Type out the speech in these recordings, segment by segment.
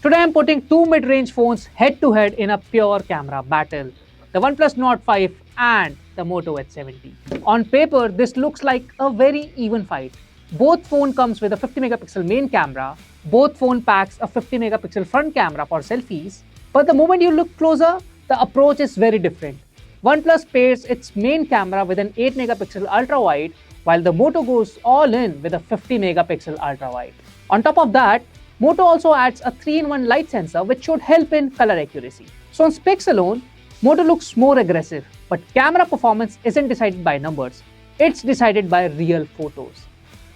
Today I'm putting two mid-range phones head-to-head in a pure camera battle, the OnePlus Nord 5 and the Moto Edge 70. On paper, this looks like a very even fight. Both phone comes with a 50 megapixel main camera, both phone packs a 50 megapixel front camera for selfies, but the moment you look closer, the approach is very different. OnePlus pairs its main camera with an 8 megapixel ultra-wide, while the Moto goes all in with a 50 megapixel ultra-wide. On top of that, Moto also adds a 3-in-1 light sensor which should help in color accuracy. So on specs alone, Moto looks more aggressive, but camera performance isn't decided by numbers, it's decided by real photos.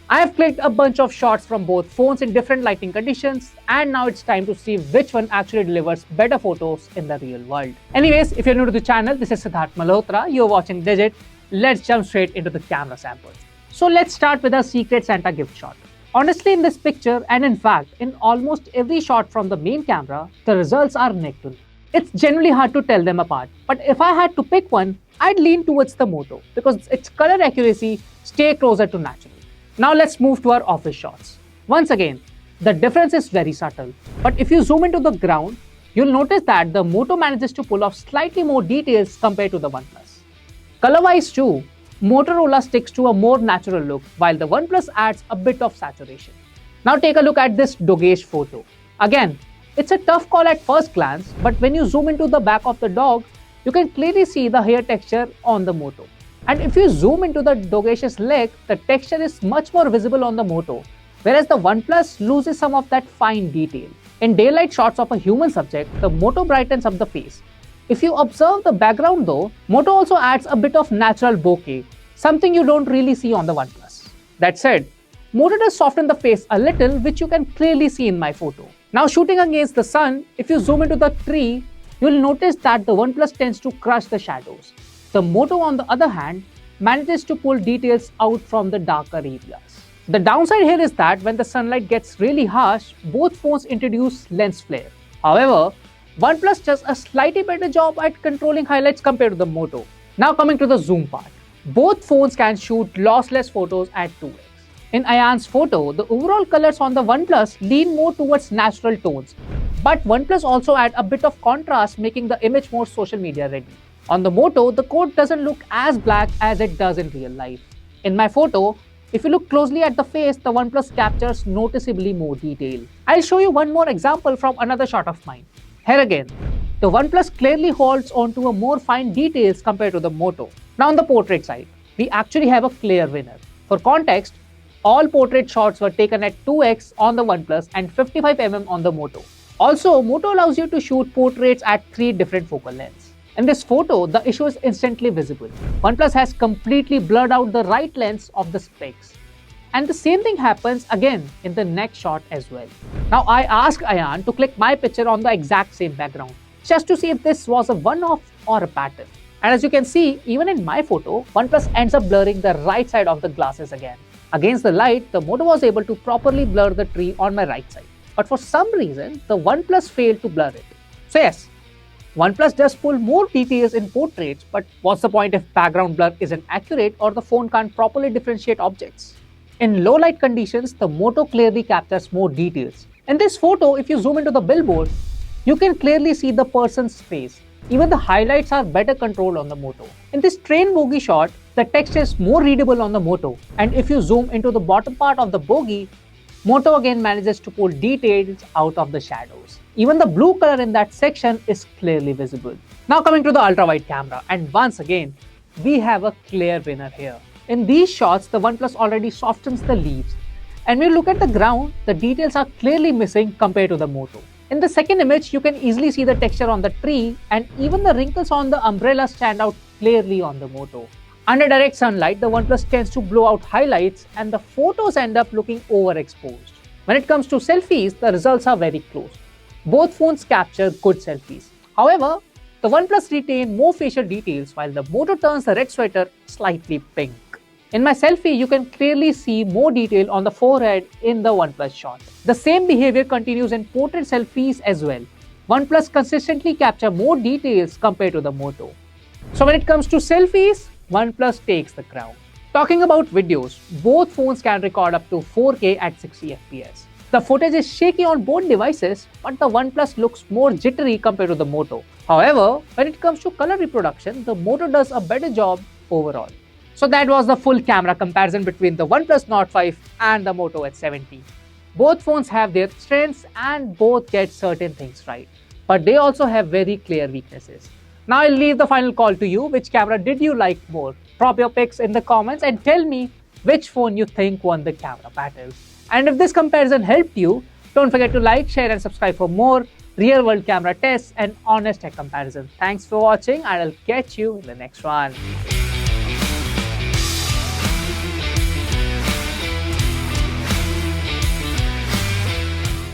I have clicked a bunch of shots from both phones in different lighting conditions, and now it's time to see which one actually delivers better photos in the real world. Anyways, if you're new to the channel, this is Siddharth Malhotra, you're watching Digit. Let's jump straight into the camera samples. So let's start with our Secret Santa gift shot. Honestly, in this picture, and in fact, in almost every shot from the main camera, the results are neck to neck. It's generally hard to tell them apart, but if I had to pick one, I'd lean towards the Moto because its color accuracy stays closer to natural. Now let's move to our office shots. Once again, the difference is very subtle, but if you zoom into the ground, you'll notice that the Moto manages to pull off slightly more details compared to the OnePlus. Color-wise too, Motorola sticks to a more natural look, while the OnePlus adds a bit of saturation. Now take a look at this dogish photo. Again, it's a tough call at first glance, but when you zoom into the back of the dog, you can clearly see the hair texture on the Moto. And if you zoom into the dogish's leg, the texture is much more visible on the Moto, whereas the OnePlus loses some of that fine detail. In daylight shots of a human subject, the Moto brightens up the face. If you observe the background though, Moto also adds a bit of natural bokeh, something you don't really see on the OnePlus. That said, Moto does soften the face a little, which you can clearly see in my photo. Now shooting against the sun, if you zoom into the tree, you'll notice that the OnePlus tends to crush the shadows. The Moto, on the other hand, manages to pull details out from the darker areas. The downside here is that when the sunlight gets really harsh, both phones introduce lens flare. However, OnePlus does a slightly better job at controlling highlights compared to the Moto. Now coming to the zoom part. Both phones can shoot lossless photos at 2x. In Ayan's photo, the overall colors on the OnePlus lean more towards natural tones, but OnePlus also adds a bit of contrast, making the image more social media ready. On the Moto, the coat doesn't look as black as it does in real life. In my photo, if you look closely at the face, the OnePlus captures noticeably more detail. I'll show you one more example from another shot of mine. Here again, the OnePlus clearly holds onto a more fine details compared to the Moto. Now on the portrait side, we actually have a clear winner. For context, all portrait shots were taken at 2x on the OnePlus and 55mm on the Moto. Also, Moto allows you to shoot portraits at 3 different focal lengths. In this photo, the issue is instantly visible. OnePlus has completely blurred out the right lens of the specs. And the same thing happens again in the next shot as well. Now I asked Ayan to click my picture on the exact same background, just to see if this was a one-off or a pattern. And as you can see, even in my photo, OnePlus ends up blurring the right side of the glasses again. Against the light, the Moto was able to properly blur the tree on my right side. But for some reason, the OnePlus failed to blur it. So yes, OnePlus does pull more details in portraits, but what's the point if background blur isn't accurate or the phone can't properly differentiate objects? In low light conditions, the Moto clearly captures more details. In this photo, if you zoom into the billboard, you can clearly see the person's face. Even the highlights are better controlled on the Moto. In this train bogie shot, the text is more readable on the Moto, and if you zoom into the bottom part of the bogie, Moto again manages to pull details out of the shadows. Even the blue color in that section is clearly visible. Now coming to the ultra-wide camera, and once again, we have a clear winner here. In these shots, the OnePlus already softens the leaves, and when you look at the ground, the details are clearly missing compared to the Moto. In the second image, you can easily see the texture on the tree, and even the wrinkles on the umbrella stand out clearly on the Moto. Under direct sunlight, the OnePlus tends to blow out highlights and the photos end up looking overexposed. When it comes to selfies, the results are very close. Both phones capture good selfies. However, the OnePlus retains more facial details while the Moto turns the red sweater slightly pink. In my selfie, you can clearly see more detail on the forehead in the OnePlus shot. The same behavior continues in portrait selfies as well. OnePlus consistently captures more details compared to the Moto. So when it comes to selfies, OnePlus takes the crown. Talking about videos, both phones can record up to 4K at 60 FPS. The footage is shaky on both devices, but the OnePlus looks more jittery compared to the Moto. However, when it comes to color reproduction, the Moto does a better job overall. So that was the full camera comparison between the OnePlus Nord 5 and the Moto Edge 70. Both phones have their strengths and both get certain things right, but they also have very clear weaknesses. Now I'll leave the final call to you. Which camera did you like more? Drop your picks in the comments and tell me which phone you think won the camera battle. And if this comparison helped you, don't forget to like, share and subscribe for more real-world camera tests and honest tech comparisons. Thanks for watching and I'll catch you in the next one.